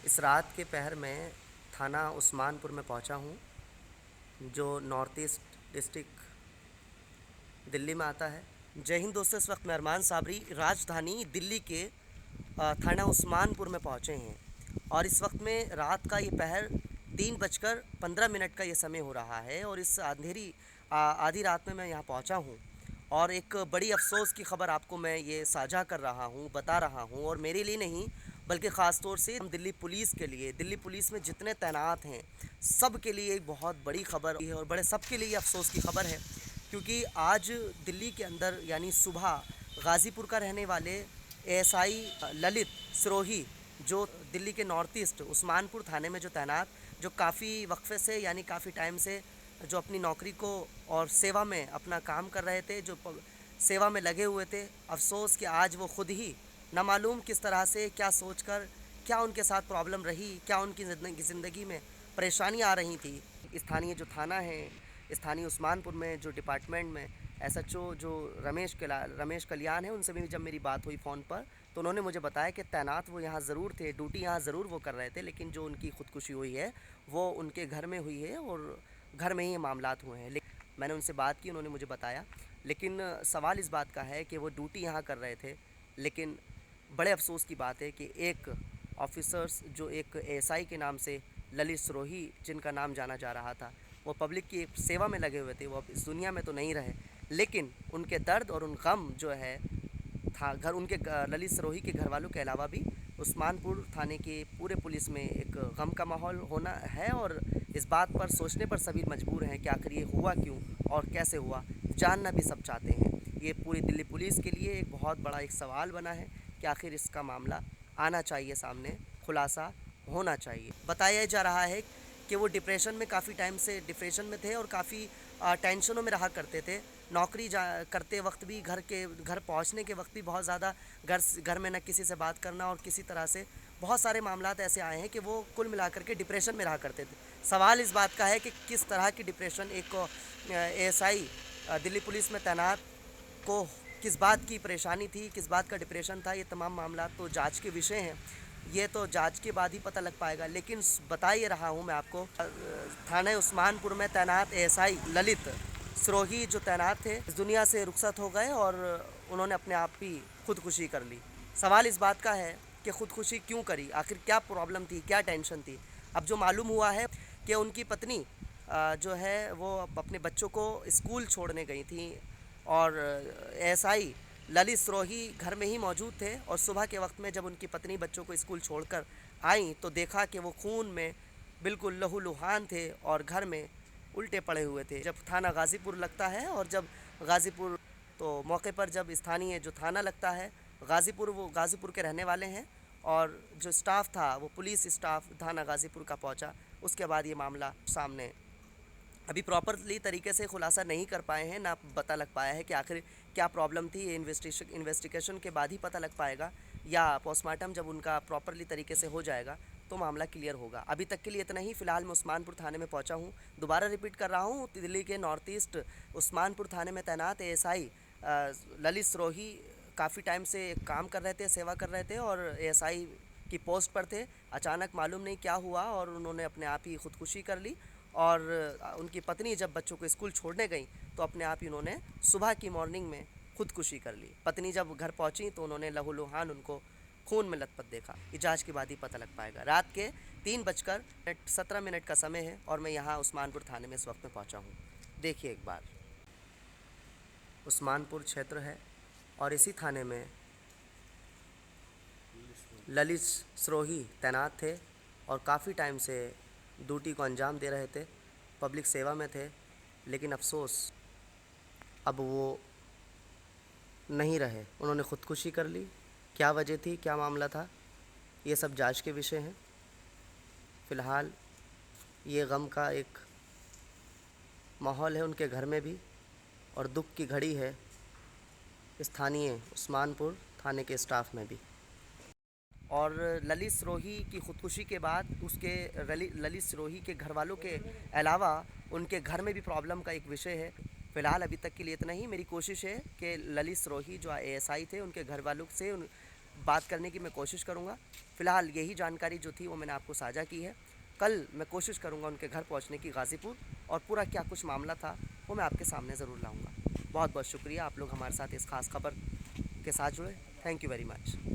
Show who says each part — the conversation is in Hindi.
Speaker 1: इस रात के पहर में थाना उस्मानपुर में पहुंचा हूं, जो नॉर्थ ईस्ट डिस्ट्रिक्ट दिल्ली में आता है। जय हिंद दोस्तों, इस वक्त मैं अरमान साबरी राजधानी दिल्ली के थाना उस्मानपुर में पहुंचे हैं और इस वक्त में रात का ये पहर 3:15 का ये समय हो रहा है और इस अंधेरी आधी रात में मैं यहाँ पहुँचा हूँ और एक बड़ी अफसोस की ख़बर आपको मैं ये साझा कर रहा हूँ, बता रहा हूँ। और मेरे लिए नहीं बल्कि ख़ास तौर से हम दिल्ली पुलिस के लिए, दिल्ली पुलिस में जितने तैनात हैं सब के लिए एक बहुत बड़ी ख़बर है और बड़े सबके लिए अफसोस की ख़बर है, क्योंकि आज दिल्ली के अंदर यानी सुबह गाज़ीपुर का रहने वाले एएसआई ललित सिरोही, जो दिल्ली के नॉर्थ ईस्ट उस्मानपुर थाने में जो तैनात, जो काफ़ी वक्फे से यानी काफ़ी टाइम से जो अपनी नौकरी को और सेवा में अपना काम कर रहे थे, जो सेवा में लगे हुए थे, अफसोस कि आज वो खुद ही न मालूम किस तरह से, क्या सोचकर, क्या उनके साथ प्रॉब्लम रही, क्या उनकी ज़िंदगी में परेशानी आ रही थी। स्थानीय जो थाना है, स्थानीय उस्मानपुर में जो डिपार्टमेंट में एसएचओ जो रमेश कल्याण है, उनसे भी जब मेरी बात हुई फ़ोन पर तो उन्होंने मुझे बताया कि तैनात वो यहाँ ज़रूर थे, ड्यूटी यहाँ ज़रूर वो कर रहे थे, लेकिन जो उनकी ख़ुदकुशी हुई है वो उनके घर में हुई है और घर में ही ये मामलात हुए हैं। लेकिन मैंने उनसे बात की, उन्होंने मुझे बताया, लेकिन सवाल इस बात का है कि वो ड्यूटी यहाँ कर रहे थे, लेकिन बड़े अफसोस की बात है कि एक ऑफिसर्स जो एक एएसआई के नाम से ललित सिरोही जिनका नाम जाना जा रहा था, वो पब्लिक की सेवा में लगे हुए थे, वो अब इस दुनिया में तो नहीं रहे, लेकिन उनके दर्द और उन गम जो है था घर उनके ललित सिरोही के घर वालों के अलावा भी उस्मानपुर थाने के पूरे पुलिस में एक गम का माहौल होना है। और इस बात पर सोचने पर सभी मजबूर हैं कि आखिर ये हुआ क्यों और कैसे हुआ, जानना भी सब चाहते हैं। ये पूरी दिल्ली पुलिस के लिए एक बहुत बड़ा एक सवाल बना है कि आखिर इसका मामला आना चाहिए सामने, खुलासा होना चाहिए। बताया जा रहा है कि वो डिप्रेशन में काफ़ी टाइम से डिप्रेशन में थे और काफ़ी टेंशनों में रहा करते थे। नौकरी करते वक्त भी, घर पहुंचने के वक्त भी बहुत ज़्यादा घर में न किसी से बात करना और किसी तरह से बहुत सारे मामलात ऐसे आए हैं कि वो कुल मिलाकर के डिप्रेशन में रहा करते थे। सवाल इस बात का है कि किस तरह की डिप्रेशन एक एएसआई दिल्ली पुलिस में तैनात को किस बात की परेशानी थी, किस बात का डिप्रेशन था, ये तमाम मामला तो जांच के विषय हैं। ये तो जांच के बाद ही पता लग पाएगा। लेकिन बता ये रहा हूँ मैं आपको, थाने उस्मानपुर में तैनात एएसआई ललित सिरोही जो तैनात थे, इस दुनिया से रुखसत हो गए और उन्होंने अपने आप ही खुदकुशी कर ली। सवाल इस बात का है कि खुदकुशी क्यों करी, आखिर क्या प्रॉब्लम थी, क्या टेंशन थी। अब जो मालूम हुआ है कि उनकी पत्नी जो है वो अपने बच्चों को स्कूल छोड़ने गई थी और एएसआई ललित सिरोही घर में ही मौजूद थे और सुबह के वक्त में जब उनकी पत्नी बच्चों को स्कूल छोड़कर आई तो देखा कि वो खून में बिल्कुल लहूलुहान थे और घर में उल्टे पड़े हुए थे। जब थाना गाज़ीपुर लगता है और जब गाज़ीपुर तो मौके पर जब स्थानीय जो थाना लगता है गाज़ीपुर, वो गाज़ीपुर के रहने वाले हैं और जो स्टाफ था वो पुलिस स्टाफ थाना गाज़ीपुर का पहुंचा। उसके बाद ये मामला सामने अभी प्रॉपरली तरीके से खुलासा नहीं कर पाए हैं, ना पता लग पाया है कि आखिर क्या प्रॉब्लम थी। ये इन्वेस्टिगेशन के बाद ही पता लग पाएगा या पोस्टमार्टम जब उनका प्रॉपरली तरीके से हो जाएगा तो मामला क्लियर होगा। अभी तक के लिए इतना ही। फ़िलहाल मैं उस्मानपुर थाने में पहुंचा हूं। दोबारा रिपीट कर रहा हूं, दिल्ली के नॉर्थ ईस्ट उस्मानपुर थाने में तैनात एएसआई ललित सिरोही काफ़ी टाइम से काम कर रहे थे, सेवा कर रहे थे और एएसआई की पोस्ट पर थे। अचानक मालूम नहीं क्या हुआ और उन्होंने अपने आप ही खुदकुशी कर ली और उनकी पत्नी जब बच्चों को स्कूल छोड़ने गई तो अपने आप ही उन्होंने सुबह की मॉर्निंग में खुदकुशी कर ली। पत्नी जब घर पहुंची तो उन्होंने लहूलुहान उनको खून में लथपथ देखा। ये जांच के बाद ही पता लग पाएगा। रात के 3:17 का समय है और मैं यहाँ उस्मानपुर थाने में इस वक्त में पहुँचा हूँ। देखिए एक बार, उस्मानपुर क्षेत्र है और इसी थाने में ललित सिरोही तैनात थे और काफ़ी टाइम से ड्यूटी को अंजाम दे रहे थे, पब्लिक सेवा में थे, लेकिन अफसोस अब वो नहीं रहे, उन्होंने ख़ुदकुशी कर ली। क्या वजह थी, क्या मामला था, ये सब जांच के विषय हैं। फ़िलहाल ये गम का एक माहौल है उनके घर में भी और दुख की घड़ी है स्थानीय उस्मानपुर थाने के स्टाफ में भी। और ललित सिरोही की ख़ुदकुशी के बाद उसके ललित सिरोही के घर वालों के अलावा उनके घर में भी प्रॉब्लम का एक विषय है। फ़िलहाल अभी तक के लिए इतना ही। मेरी कोशिश है कि ललित सिरोही जो एएसआई थे उनके घर वालों से बात करने की मैं कोशिश करूँगा। फ़िलहाल यही जानकारी जो थी वो मैंने आपको साझा की है। कल मैं कोशिश करूँगा उनके घर पहुँचने की गाज़ीपुर, और पूरा क्या कुछ मामला था वो मैं आपके सामने ज़रूर लाऊँगा। बहुत बहुत शुक्रिया, आप लोग हमारे साथ इस ख़ास खबर के साथ जुड़े। Thank you very much.